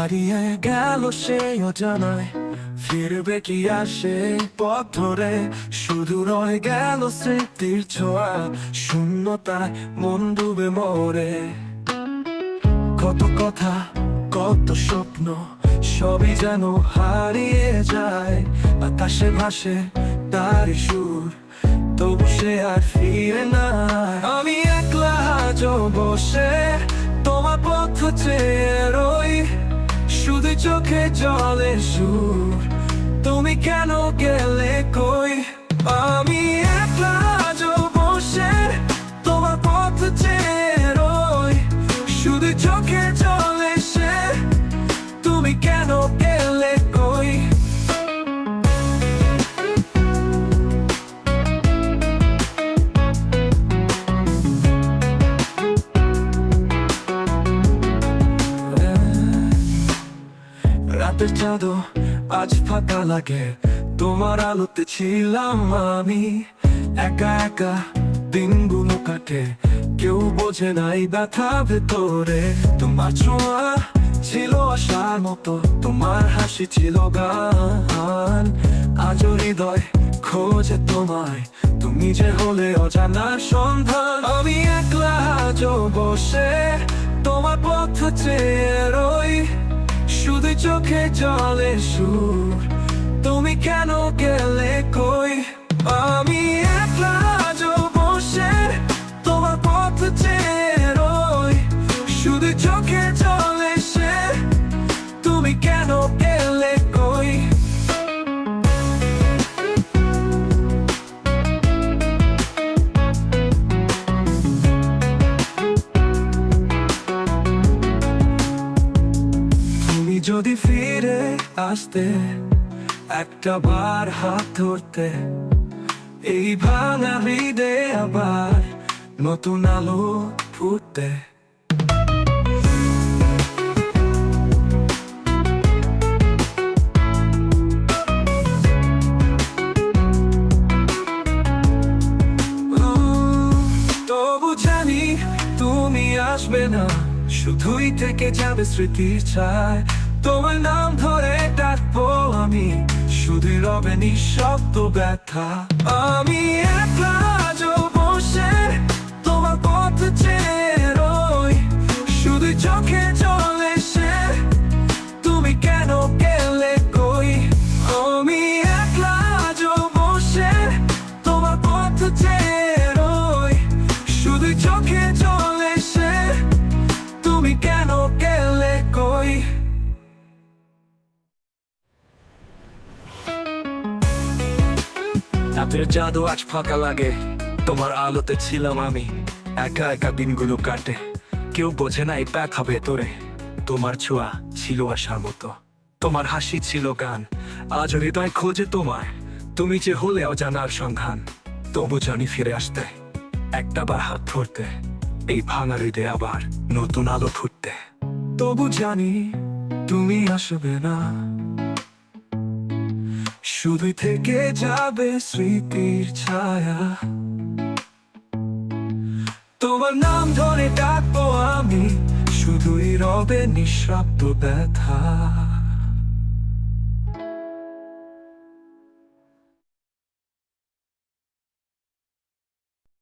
হারিয়ে গেল সেই অজানায়, ফিরবে কি আসে পথ ধরে, শুধু রয়ে গেল স্মৃতির ছোঁয়া, শূন্যতায় মন ডুবে মরে। কত কথা, কত স্বপ্ন, সবই যেন হারিয়ে যায়, বাতাসে ভাসে তার সুর, তবু সে আর ফিরে না। আমি একলা আজও বসে তোমার পথ চেয়ে রই, শুধু চোখে জলের সুর, তুমি কেন গেলে কই। আমি একলা আজও বসে তোমার পথ চেয়ে রই, শুধু চোখে জলের সে, তুমি কেন গেলে কই। রাতের চাঁদও আজ ফাঁকা লাগে, তোমার আলোতে ছিলাম আমি, একা একা দিনগুলো কাটে, কেউ বোঝে নাই ব্যথা ভেতরে। তোমার ছোঁয়া ছিল আশার মতো, তোমার হাসি ছিল গান, আজও হৃদয় খোঁজে তোমায়, তুমি যে হলে অজানার সন্ধান। আমি একলা আজও বসে তোমার পথ চেয়ে রই, শুধু চোখে জলের সুর, তুমি কেন গেলে কই। আমি একলা আজও বসে তোমার পথ চেয়ে রই, শুধু চোখে জলের সে, তুমি কেন গেলে কই। যদি ফিরে আসতে, একটা বার হাত ধরতে, এই ভাঙা হৃদয়ে আবার নতুন আলো ফুটতে। তবু জানি তুমি আসবে না, শুধুই থেকে যাবে স্মৃতির ছায়, তোমার নাম ধরে ডাকবো আমি, শুধু রবে নিঃশব্দ ব্যথা। আমি একলা আজও বসে তোমার পথ চেয়ে রই, শুধু চোখে জলে সে, তুমি কেন গেলে কই। আমি একলা আজও বসে তোমার পথ চেয়ে রই, শুধু চোখে জলে সে, তুমি কেন গেলে কই। রাতের জাদু আজ ফাঁকা লাগে, তোমার আলোতে ছিলাম আমি, একা একা দিনগুলো কাটে, কেউ বোঝে না এই ব্যথা ভেতরে। তোমার ছোঁয়া ছিল আশার মতো, তোমার হাসি ছিল গান, আজ হৃদয় খোঁজে তোমায়, তুমি যে হলে অজানার সন্ধান। তবু জানি ফিরে আসতে, একটা বার হাত ধরতে, এই ভাঙা হৃদয়ে আবার নতুন আলো ফুটতে। তবু জানি তুমি আসবে না, শুধু থেকে যাবে স্মৃতির ছায়া, তোমার নাম ধরে ডাকবো আমি, শুধুই রবে নিঃশব্দ ব্যথা।